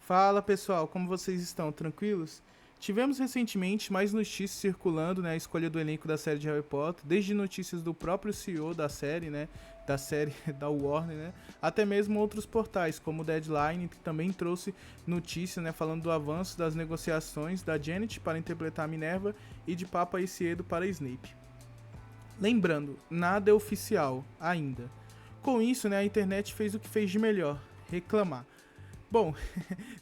Fala pessoal, como vocês estão? Tranquilos? Tivemos recentemente mais notícias circulando, né, a escolha do elenco da série de Harry Potter, desde notícias do próprio CEO da série, né, da série da Warner, né, até mesmo outros portais, como o Deadline, que também trouxe notícia, né, falando do avanço das negociações da Janet para interpretar Minerva e de Papa Iciedo para Snape. Lembrando, nada é oficial ainda. Com isso, né, a internet fez o que fez de melhor, reclamar. Bom,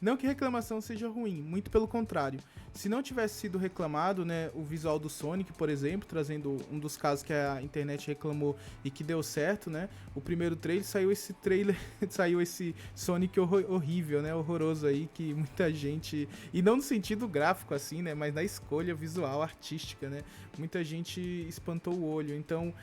não que reclamação seja ruim, muito pelo contrário. Se não tivesse sido reclamado, né, o visual do Sonic, por exemplo, trazendo um dos casos que a internet reclamou e que deu certo, né? O primeiro trailer, saiu esse Sonic horrível, né, horroroso aí que muita gente, e não no sentido gráfico assim, né, mas na escolha visual artística, né? Muita gente espantou o olho. Então,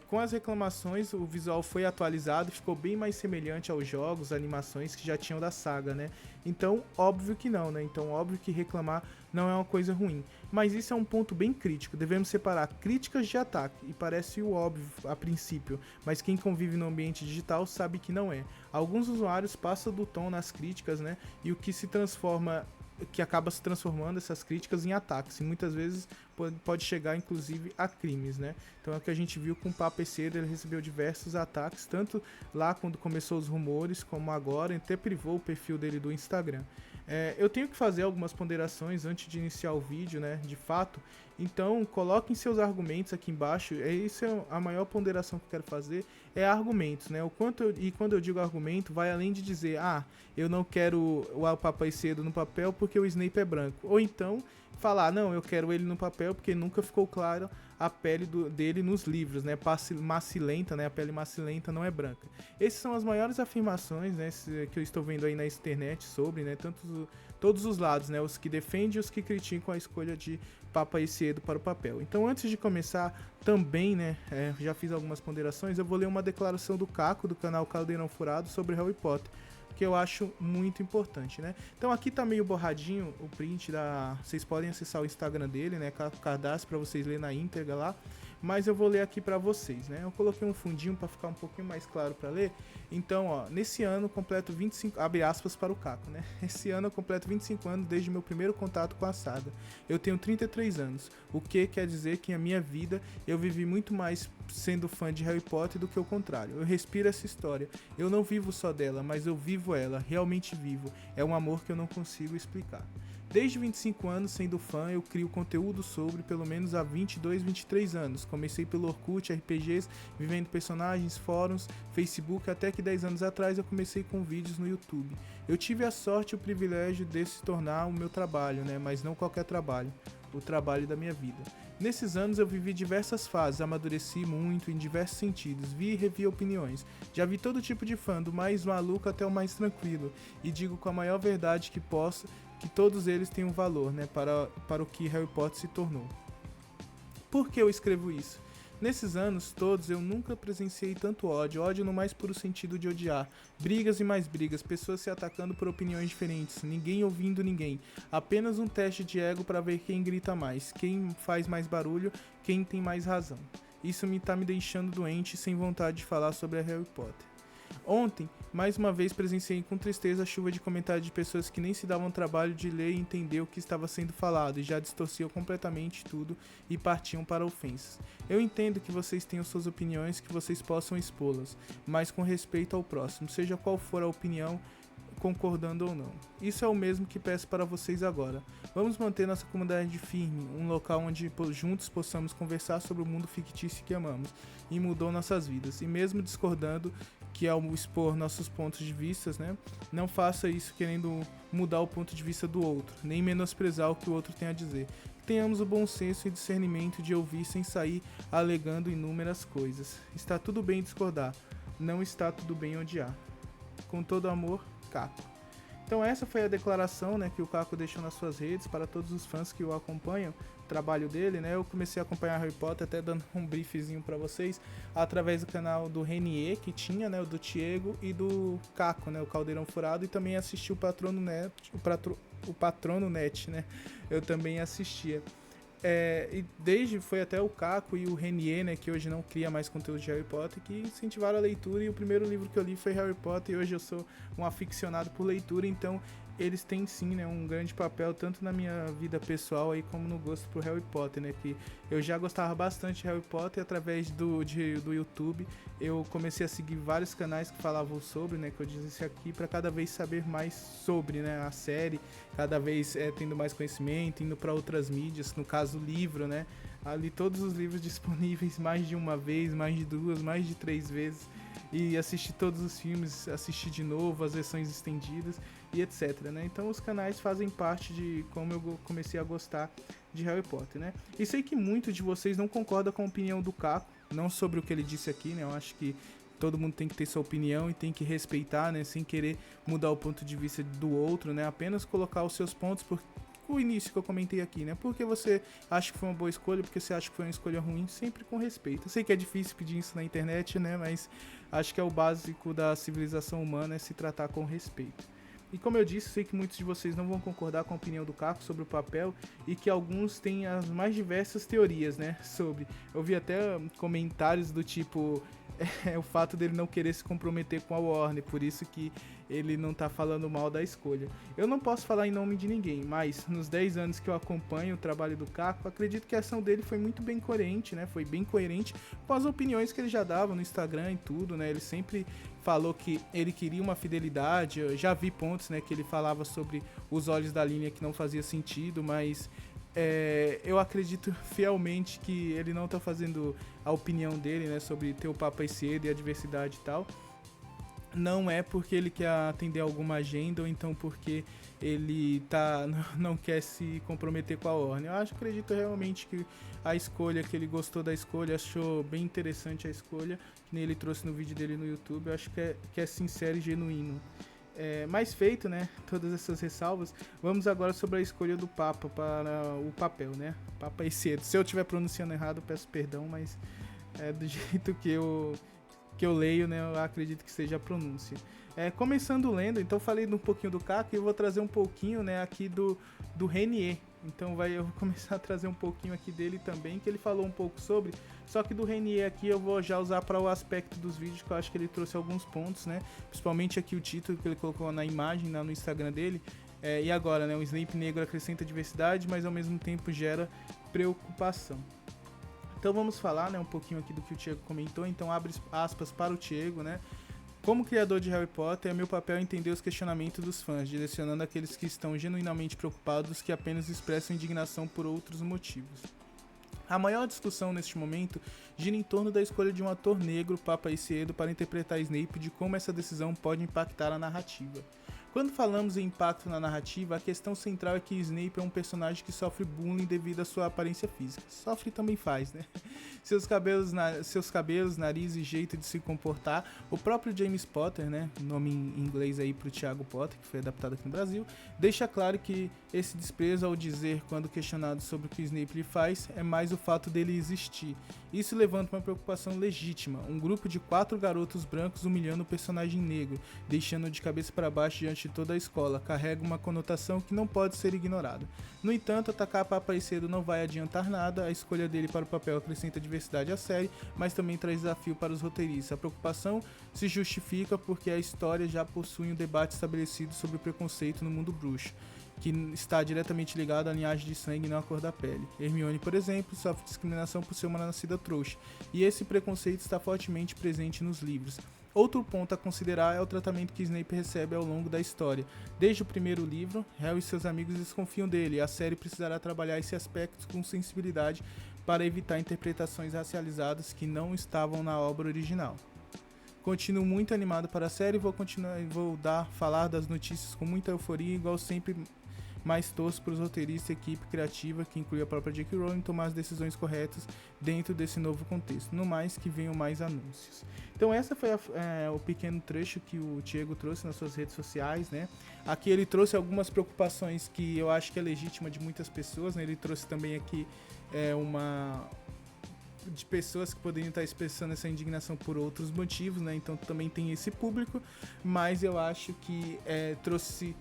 com as reclamações, o visual foi atualizado, ficou bem mais semelhante aos jogos, animações que já tinham da saga, né? Então, óbvio que não, né? Então, óbvio que reclamar não é uma coisa ruim. Mas isso é um ponto bem crítico. Devemos separar críticas de ataque, e parece o óbvio a princípio, mas quem convive no ambiente digital sabe que não é. Alguns usuários passam do tom nas críticas, né? E o que acaba se transformando essas críticas em ataques, e muitas vezes pode chegar inclusive a crimes, né? Então é o que a gente viu com o Papa Iciedo, ele recebeu diversos ataques, tanto lá quando começou os rumores, como agora, até privou o perfil dele do Instagram. Eu tenho que fazer algumas ponderações antes de iniciar o vídeo, né, de fato, então coloquem seus argumentos aqui embaixo, isso é a maior ponderação que eu quero fazer, é argumentos, né, e quando eu digo argumento, vai além de dizer, eu não quero o Papa Iciedo no papel porque o Snape é branco, ou então falar, não, eu quero ele no papel porque nunca ficou claro a pele dele nos livros, né, macilenta, né, a pele macilenta não é branca. Essas são as maiores afirmações, né, que eu estou vendo aí na internet sobre, né, todos os lados, né, os que defendem e os que criticam a escolha de Papa Iciedo para o papel. Então, antes de começar, também, né, já fiz algumas ponderações, eu vou ler uma declaração do Caco, do canal Caldeirão Furado, sobre Harry Potter, que eu acho muito importante, né? Então aqui tá meio borradinho o print vocês podem acessar o Instagram dele, né? Cadastro para vocês lerem na íntegra lá, mas eu vou ler aqui para vocês, né? Eu coloquei um fundinho para ficar um pouquinho mais claro para ler. Então, ó, nesse ano completo 25, abre aspas para o Caco, né? Esse ano eu completo 25 anos desde o meu primeiro contato com a saga. Eu tenho 33 anos, o que quer dizer que a minha vida eu vivi muito mais sendo fã de Harry Potter do que o contrário. Eu respiro essa história. Eu não vivo só dela, mas eu vivo ela, realmente vivo. É um amor que eu não consigo explicar. Desde 25 anos sendo fã, eu crio conteúdo sobre pelo menos há 22, 23 anos. Comecei pelo Orkut, RPGs, vivendo personagens, fóruns, Facebook, até que 10 anos atrás eu comecei com vídeos no YouTube. Eu tive a sorte e o privilégio de se tornar o meu trabalho, né? Mas não qualquer trabalho, o trabalho da minha vida. Nesses anos eu vivi diversas fases, amadureci muito em diversos sentidos, vi e revi opiniões. Já vi todo tipo de fã, do mais maluco até o mais tranquilo, e digo com a maior verdade que posso, que todos eles têm um valor, né, para o que Harry Potter se tornou. Por que eu escrevo isso? Nesses anos todos eu nunca presenciei tanto ódio no mais puro sentido de odiar. Brigas e mais brigas, pessoas se atacando por opiniões diferentes, ninguém ouvindo ninguém. Apenas um teste de ego para ver quem grita mais, quem faz mais barulho, quem tem mais razão. Isso tá me deixando doente e sem vontade de falar sobre a Harry Potter. Ontem, mais uma vez presenciei com tristeza a chuva de comentários de pessoas que nem se davam trabalho de ler e entender o que estava sendo falado e já distorciam completamente tudo e partiam para ofensas. Eu entendo que vocês tenham suas opiniões, que vocês possam expô-las, mas com respeito ao próximo, seja qual for a opinião, concordando ou não. Isso é o mesmo que peço para vocês agora. Vamos manter nossa comunidade firme, um local onde juntos possamos conversar sobre o mundo fictício que amamos e mudou nossas vidas. E mesmo discordando, que ao expor nossos pontos de vista, né, não faça isso querendo mudar o ponto de vista do outro, nem menosprezar o que o outro tem a dizer. Tenhamos o bom senso e discernimento de ouvir sem sair alegando inúmeras coisas. Está tudo bem discordar, não está tudo bem odiar. Com todo amor, Caco. Então essa foi a declaração, né, que o Caco deixou nas suas redes para todos os fãs que o acompanham, o trabalho dele, né? Eu comecei a acompanhar Harry Potter até dando um briefzinho para vocês através do canal do Renier, que tinha, né, o do Diego e do Caco, né, o Caldeirão Furado, e também assisti o Patrono Net, né? Eu também assistia. E desde foi até o Caco e o Renier, né, que hoje não cria mais conteúdo de Harry Potter, que incentivaram a leitura, e o primeiro livro que eu li foi Harry Potter, e hoje eu sou um aficionado por leitura, então eles têm sim, né, um grande papel tanto na minha vida pessoal aí como no gosto por Harry Potter, né, que eu já gostava bastante de Harry Potter. Através do YouTube eu comecei a seguir vários canais que falavam sobre, né, que eu disse aqui, para cada vez saber mais sobre, né, a série, cada vez tendo mais conhecimento, indo para outras mídias, no caso livro, né, ali todos os livros disponíveis mais de uma vez, mais de duas, mais de 3 vezes, e assistir todos os filmes, assistir de novo as versões estendidas e etc, né? Então os canais fazem parte de como eu comecei a gostar de Harry Potter, né? E sei que muitos de vocês não concordam com a opinião do Caco, não sobre o que ele disse aqui, né? Eu acho que todo mundo tem que ter sua opinião e tem que respeitar, né? Sem querer mudar o ponto de vista do outro, né? Apenas colocar os seus pontos por o início que eu comentei aqui, né? Porque você acha que foi uma boa escolha, porque você acha que foi uma escolha ruim, sempre com respeito. Eu sei que é difícil pedir isso na internet, né? Mas acho que é o básico da civilização humana, é se tratar com respeito. E como eu disse, sei que muitos de vocês não vão concordar com a opinião do Caco sobre o papel e que alguns têm as mais diversas teorias, né, sobre. Eu vi até comentários do tipo o fato dele não querer se comprometer com a Warner, por isso que ele não tá falando mal da escolha. Eu não posso falar em nome de ninguém, mas nos 10 anos que eu acompanho o trabalho do Caco, acredito que a ação dele foi muito bem coerente, né? Foi bem coerente com as opiniões que ele já dava no Instagram e tudo, né? Ele sempre falou que ele queria uma fidelidade. Eu já vi pontos, né, que ele falava sobre os olhos da linha que não fazia sentido, mas eu acredito fielmente que ele não tá fazendo a opinião dele, né, sobre ter o Papa e cedo e a diversidade e tal. Não é porque ele quer atender alguma agenda ou então porque ele não quer se comprometer com a Warner. Eu acredito realmente que a escolha, que ele gostou da escolha, achou bem interessante a escolha, que nem ele trouxe no vídeo dele no YouTube. Eu acho que é sincero e genuíno. Mais feito, né, todas essas ressalvas, vamos agora sobre a escolha do Papa para o papel, né, Papa e cedo. Se eu estiver pronunciando errado, eu peço perdão, mas do jeito que eu leio, né, eu acredito que seja a pronúncia. Começando lendo, então falei um pouquinho do Caco e eu vou trazer um pouquinho, né, aqui do Renier. Então eu vou começar a trazer um pouquinho aqui dele também, que ele falou um pouco sobre, só que do Renier aqui eu vou já usar para o aspecto dos vídeos, que eu acho que ele trouxe alguns pontos, né, principalmente aqui o título que ele colocou na imagem, no Instagram dele. E agora, né, o Snape negro acrescenta diversidade, mas ao mesmo tempo gera preocupação. Então vamos falar, né, um pouquinho aqui do que o Thiago comentou. Então abre aspas para o Thiago, né? Como criador de Harry Potter, é meu papel entender os questionamentos dos fãs, direcionando aqueles que estão genuinamente preocupados que apenas expressam indignação por outros motivos. A maior discussão neste momento gira em torno da escolha de um ator negro, Papa Iciedo, para interpretar Snape e de como essa decisão pode impactar a narrativa. Quando falamos em impacto na narrativa, a questão central é que Snape é um personagem que sofre bullying devido à sua aparência física. Sofre também faz, né? Seus cabelos, nariz e jeito de se comportar. O próprio James Potter, né, nome em inglês aí pro Thiago Potter, que foi adaptado aqui no Brasil, deixa claro que esse desprezo ao dizer, quando questionado sobre o que Snape lhe faz, é mais o fato dele existir. Isso levanta uma preocupação legítima. Um grupo de 4 garotos brancos humilhando o personagem negro, deixando-o de cabeça para baixo diante de toda a escola, carrega uma conotação que não pode ser ignorada. No entanto, atacar Papa Cedo não vai adiantar nada. A escolha dele para o papel acrescenta diversidade à série, mas também traz desafio para os roteiristas. A preocupação se justifica porque a história já possui um debate estabelecido sobre o preconceito no mundo bruxo, que está diretamente ligado à linhagem de sangue e não à cor da pele. Hermione, por exemplo, sofre discriminação por ser uma nascida trouxa, e esse preconceito está fortemente presente nos livros. Outro ponto a considerar é o tratamento que Snape recebe ao longo da história. Desde o primeiro livro, Harry e seus amigos desconfiam dele, e a série precisará trabalhar esse aspecto com sensibilidade para evitar interpretações racializadas que não estavam na obra original. Continuo muito animado para a série e vou falar das notícias com muita euforia, igual sempre, mais torço para os roteiristas e equipe criativa, que inclui a própria J.K. Rowling, tomar as decisões corretas dentro desse novo contexto. No mais, que venham mais anúncios. Então essa foi o pequeno trecho que o Thiago trouxe nas suas redes sociais, né? Aqui ele trouxe algumas preocupações que eu acho que é legítima de muitas pessoas, né? Ele trouxe também aqui de pessoas que poderiam estar expressando essa indignação por outros motivos, né? Então também tem esse público, mas eu acho que trouxe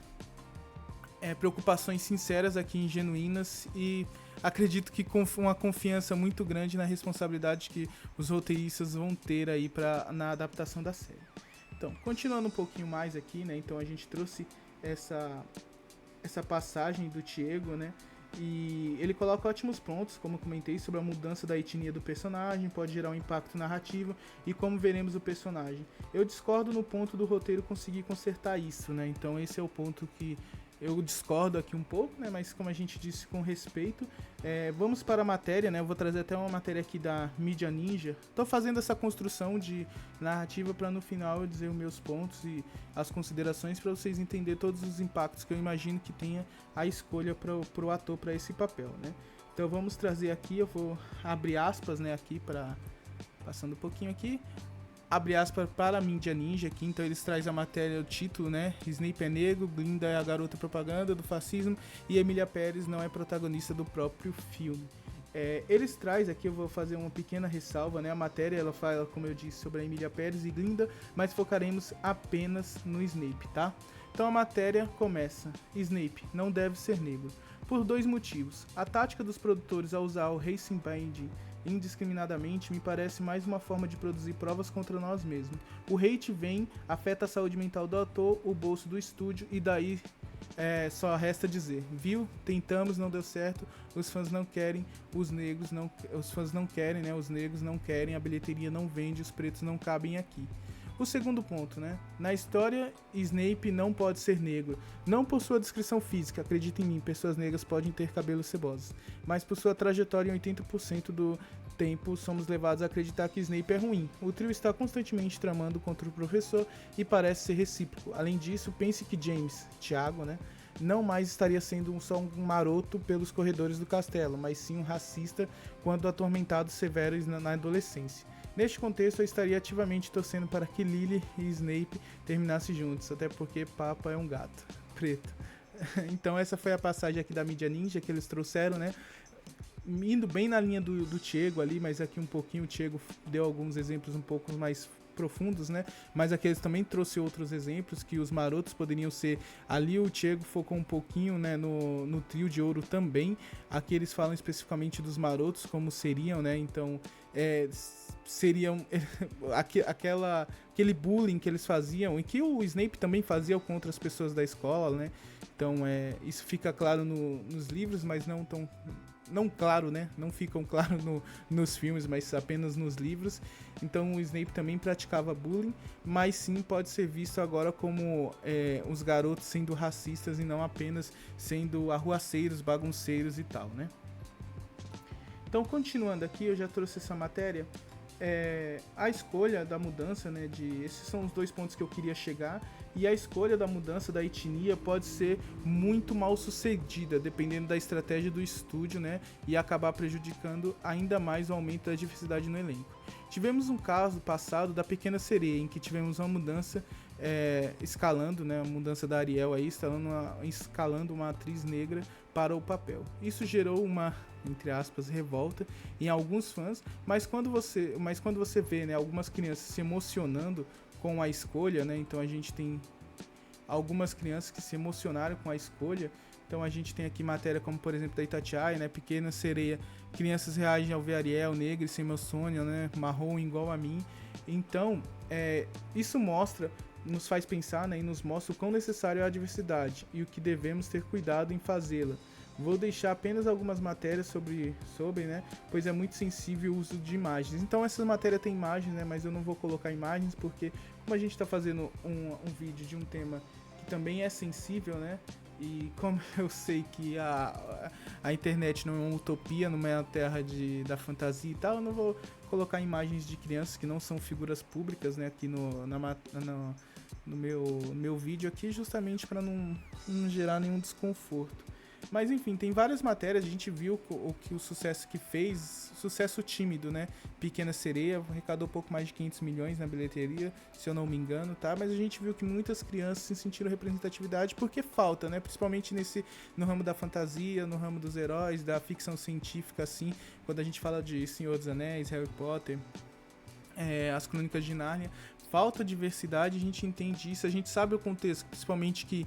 preocupações sinceras aqui, genuínas, e acredito que com uma confiança muito grande na responsabilidade que os roteiristas vão ter aí na adaptação da série. Então, continuando um pouquinho mais aqui, né? Então a gente trouxe essa passagem do Tiago, né? E ele coloca ótimos pontos, como eu comentei, sobre a mudança da etnia do personagem, pode gerar um impacto narrativo e como veremos o personagem. Eu discordo no ponto do roteiro conseguir consertar isso, né? Então esse é o ponto que eu discordo aqui um pouco, né? Mas como a gente disse, com respeito. Vamos para a matéria, né? Eu vou trazer até uma matéria aqui da Mídia Ninja. Tô fazendo essa construção de narrativa para no final eu dizer os meus pontos e as considerações para vocês entenderem todos os impactos que eu imagino que tenha a escolha para o ator para esse papel, né? Então vamos trazer aqui, eu vou abrir aspas, né? Aqui para passando um pouquinho aqui. Abre aspas para a Mídia Ninja aqui, então eles trazem a matéria, o título, né? Snape é negro, Glinda é a garota propaganda do fascismo e Emília Pérez não é protagonista do próprio filme. Eles trazem aqui, eu vou fazer uma pequena ressalva, né? A matéria, ela fala, como eu disse, sobre a Emília Pérez e Glinda, mas focaremos apenas no Snape, tá? Então a matéria começa. Snape não deve ser negro. Por 2 motivos. A tática dos produtores ao usar o Racing Band indiscriminadamente me parece mais uma forma de produzir provas contra nós mesmos. O hate vem, afeta a saúde mental do ator, o bolso do estúdio e daí só resta dizer, viu? Tentamos, não deu certo, os fãs não querem, os negros não querem, a bilheteria não vende, os pretos não cabem aqui. O segundo ponto, né? Na história, Snape não pode ser negro. Não por sua descrição física, acredita em mim, pessoas negras podem ter cabelos cebosos. Mas por sua trajetória, em 80% do tempo, somos levados a acreditar que Snape é ruim. O trio está constantemente tramando contra o professor e parece ser recíproco. Além disso, pense que James, Tiago, né? Não mais estaria sendo só um maroto pelos corredores do castelo, mas sim um racista quando atormentado severos na adolescência. Neste contexto, eu estaria ativamente torcendo para que Lily e Snape terminassem juntos, até porque Papa é um gato preto. Então essa foi a passagem aqui da Mídia Ninja que eles trouxeram, né? Indo bem na linha do Tiago ali, mas aqui um pouquinho o Tiago deu alguns exemplos um pouco mais profundos, né? Mas aqui eles também trouxe outros exemplos que os marotos poderiam ser. Ali o Tiago focou um pouquinho, né, no trio de ouro também. Aqui eles falam especificamente dos marotos, como seriam, né? Então, seriam aquele bullying que eles faziam e que o Snape também fazia contra as pessoas da escola, né? Então, isso fica claro nos livros, mas não claro, né? Não ficam claro nos filmes, mas apenas nos livros. Então o Snape também praticava bullying, mas sim pode ser visto agora como os garotos sendo racistas e não apenas sendo arruaceiros, bagunceiros e tal, né? Então, continuando aqui, eu já trouxe essa matéria. A escolha da mudança, né, esses são os 2 pontos que eu queria chegar, e a escolha da mudança da etnia pode ser muito mal sucedida, dependendo da estratégia do estúdio, né, e acabar prejudicando ainda mais o aumento da diversidade no elenco. Tivemos um caso passado da Pequena Sereia, em que tivemos uma mudança escalando, né, a mudança da Ariel aí, escalando uma atriz negra para o papel. Isso gerou uma, entre aspas, revolta em alguns fãs, mas quando você vê, né, algumas crianças se emocionando com a escolha, né, então a gente tem algumas crianças que se emocionaram com a escolha. Então a gente tem aqui matéria como, por exemplo, da Itatiaia, né, Pequena Sereia, crianças reagem ao ver Ariel negra e sem meu sonho, né, marrom igual a mim. Então, isso nos faz pensar, né, e nos mostra o quão necessário é a diversidade e o que devemos ter cuidado em fazê-la. Vou deixar apenas algumas matérias sobre, né, pois é muito sensível o uso de imagens. Então essa matéria tem imagens, né, mas eu não vou colocar imagens porque como a gente está fazendo um vídeo de um tema que também é sensível, né, e como eu sei que a internet não é uma utopia, não é uma terra da fantasia e tal, eu não vou colocar imagens de crianças que não são figuras públicas, né, aqui no meu vídeo aqui, justamente para não gerar nenhum desconforto. Mas enfim, tem várias matérias, a gente viu o sucesso que fez, sucesso tímido, né? Pequena Sereia arrecadou pouco mais de 500 milhões na bilheteria, se eu não me engano, tá? Mas a gente viu que muitas crianças se sentiram representatividade porque falta, né? Principalmente no ramo da fantasia, no ramo dos heróis, da ficção científica, assim, quando a gente fala de Senhor dos Anéis, Harry Potter, as Crônicas de Nárnia, falta diversidade, a gente entende isso, a gente sabe o contexto, principalmente que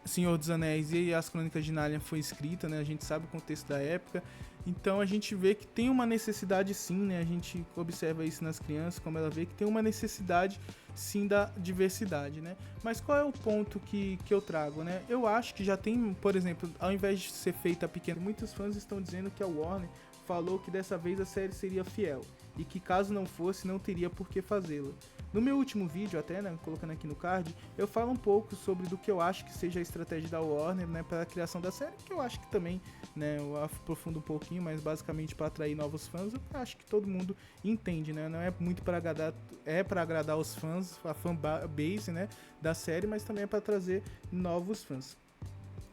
Senhor dos Anéis e as Crônicas de Nárnia foi escrita, né? A gente sabe o contexto da época, então a gente vê que tem uma necessidade sim, né? A gente observa isso nas crianças, como ela vê que tem uma necessidade sim da diversidade, né? Mas qual é o ponto que eu trago, né? Eu acho que já tem, por exemplo, ao invés de ser feita pequena, muitos fãs estão dizendo que a Warner falou que dessa vez a série seria fiel e que caso não fosse, não teria por que fazê-la. No meu último vídeo, até, né, colocando aqui no card, eu falo um pouco sobre do que eu acho que seja a estratégia da Warner, né, para a criação da série, que eu acho que também, né, eu aprofundo um pouquinho, mas basicamente para atrair novos fãs, eu acho que todo mundo entende, né, não é muito para agradar, é para agradar os fãs, a fanbase, né, da série, mas também é para trazer novos fãs.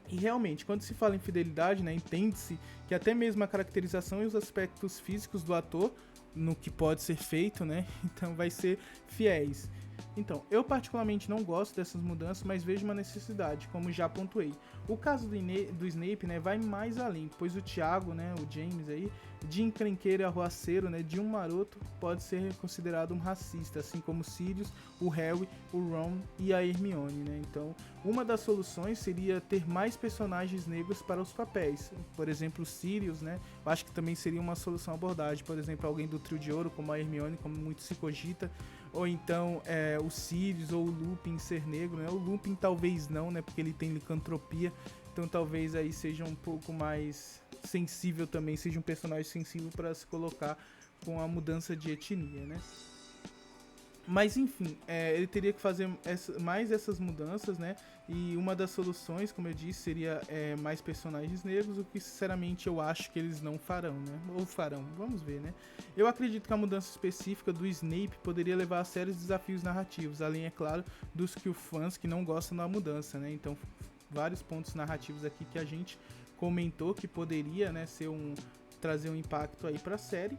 E realmente, quando se fala em fidelidade, né, entende-se que até mesmo a caracterização e os aspectos físicos do ator, no que pode ser feito, né, então vai ser fiéis. Então, eu particularmente não gosto dessas mudanças, mas vejo uma necessidade, como já pontuei. O caso do Snape, né, vai mais além, pois o Thiago, né, o James aí, de encrenqueiro e arruaceiro, né, de um maroto, pode ser considerado um racista, assim como o Sirius, o Harry, o Ron e a Hermione, né. Então, uma das soluções seria ter mais personagens negros para os papéis. Por exemplo, o Sirius, né, eu acho que também seria uma solução abordagem. Por exemplo, alguém do Trio de Ouro, como a Hermione, como muito se cogita, ou então o Sirius ou o Lupin ser negro, né? O Lupin talvez não, né? Porque ele tem licantropia, então talvez aí seja um pouco mais sensível também, seja um personagem sensível para se colocar com a mudança de etnia, né? Mas enfim, ele teria que fazer mais essas mudanças, né? E uma das soluções, como eu disse, seria mais personagens negros, o que sinceramente eu acho que eles não farão, né? Ou farão, vamos ver, né? Eu acredito que a mudança específica do Snape poderia levar a sérios desafios narrativos, além, é claro, dos que os fãs que não gostam da mudança, né? Então, vários pontos narrativos aqui que a gente comentou que poderia, né, trazer um impacto aí para a série.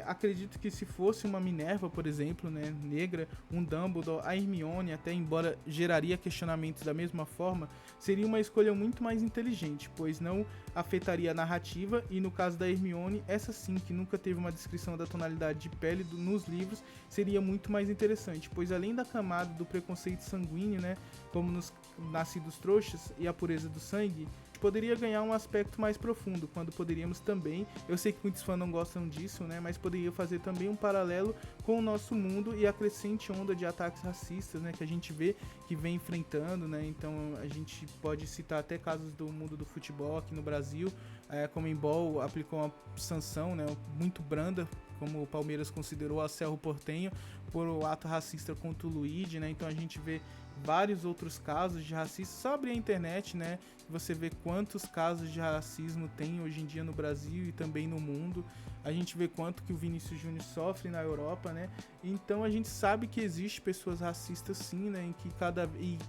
Acredito que se fosse uma Minerva, por exemplo, né, negra, um Dumbledore, a Hermione, até embora geraria questionamentos da mesma forma, seria uma escolha muito mais inteligente, pois não afetaria a narrativa e no caso da Hermione, essa sim, que nunca teve uma descrição da tonalidade de pele nos livros, seria muito mais interessante, pois além da camada do preconceito sanguíneo, né, como nos nascidos trouxas e a pureza do sangue, poderia ganhar um aspecto mais profundo, quando poderíamos também, eu sei que muitos fãs não gostam disso, né, mas poderia fazer também um paralelo com o nosso mundo e a crescente onda de ataques racistas, né, que a gente vê que vem enfrentando, né, então a gente pode citar até casos do mundo do futebol aqui no Brasil, a Conmebol aplicou uma sanção, né, muito branda, como o Palmeiras considerou a Cerro Porteño, por o ato racista contra o Luigi, né, então a gente vê vários outros casos de racismo. Só abrir a internet, né, você vê quantos casos de racismo tem hoje em dia no Brasil e também no mundo. A gente vê quanto que o Vinícius Júnior sofre na Europa, né? Então a gente sabe que existe pessoas racistas sim, né, em que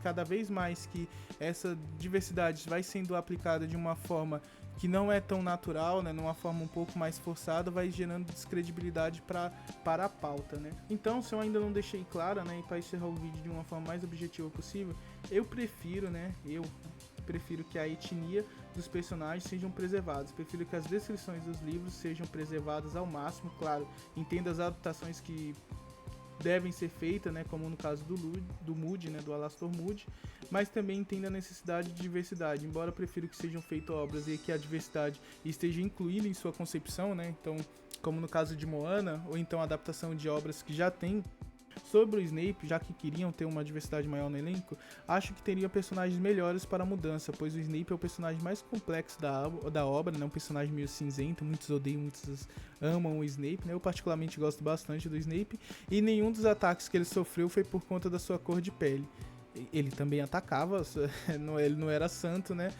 cada vez mais que essa diversidade vai sendo aplicada de uma forma que não é tão natural, né, numa forma um pouco mais forçada, vai gerando descredibilidade para a pauta, né. Então, se eu ainda não deixei claro, né, e para encerrar o vídeo de uma forma mais objetiva possível, eu prefiro que a etnia dos personagens sejam preservados, prefiro que as descrições dos livros sejam preservadas ao máximo, claro, entendo as adaptações que devem ser feitas, né, como no caso do Moody, né, do Alastor Moody, mas também entendo a necessidade de diversidade, embora eu prefiro que sejam feitas obras e que a diversidade esteja incluída em sua concepção, né, então, como no caso de Moana, ou então a adaptação de obras que já tem. Sobre o Snape, já que queriam ter uma diversidade maior no elenco, acho que teria personagens melhores para a mudança, pois o Snape é o personagem mais complexo da obra, né? Um personagem meio cinzento, muitos odeiam, muitos amam o Snape, né? Eu particularmente gosto bastante do Snape, e nenhum dos ataques que ele sofreu foi por conta da sua cor de pele. Ele também atacava, ele não era santo, né?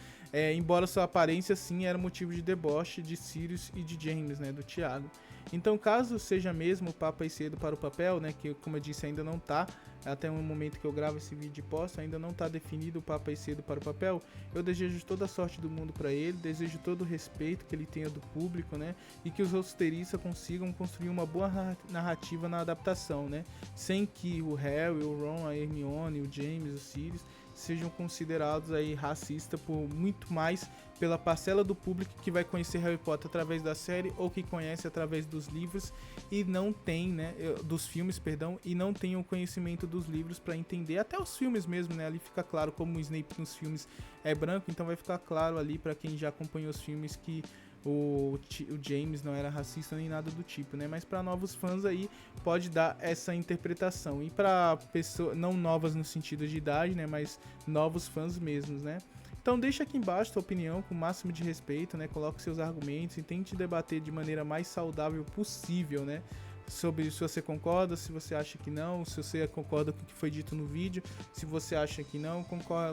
Embora sua aparência sim era motivo de deboche de Sirius e de James, né? Do Thiago. Então, caso seja mesmo o Papa ir cedo para o papel, né, que como eu disse ainda não tá, até o momento que eu gravo esse vídeo e posto, ainda não tá definido o Papa ir cedo para o papel, eu desejo toda a sorte do mundo para ele, desejo todo o respeito que ele tenha do público, né, e que os roteiristas consigam construir uma boa narrativa na adaptação, né, sem que o Harry, o Ron, a Hermione, o James, o Sirius sejam considerados aí racista por muito mais pela parcela do público que vai conhecer Harry Potter através da série ou que conhece através dos livros e não tem, né, dos filmes, perdão, e não tem o conhecimento dos livros para entender, até os filmes mesmo, né, ali fica claro como o Snape nos filmes é branco, então vai ficar claro ali para quem já acompanhou os filmes que o James não era racista nem nada do tipo, né? Mas para novos fãs aí pode dar essa interpretação. E para pessoas não novas no sentido de idade, né? Mas novos fãs mesmos, né? Então deixa aqui embaixo sua opinião com o máximo de respeito, né? Coloque seus argumentos e tente debater de maneira mais saudável possível, né? Sobre se você concorda, se você acha que não, se você concorda com o que foi dito no vídeo, se você acha que não,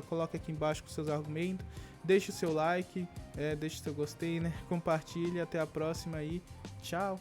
coloque aqui embaixo com seus argumentos, deixe o seu like, deixe o seu gostei, né? Compartilhe, até a próxima aí, tchau!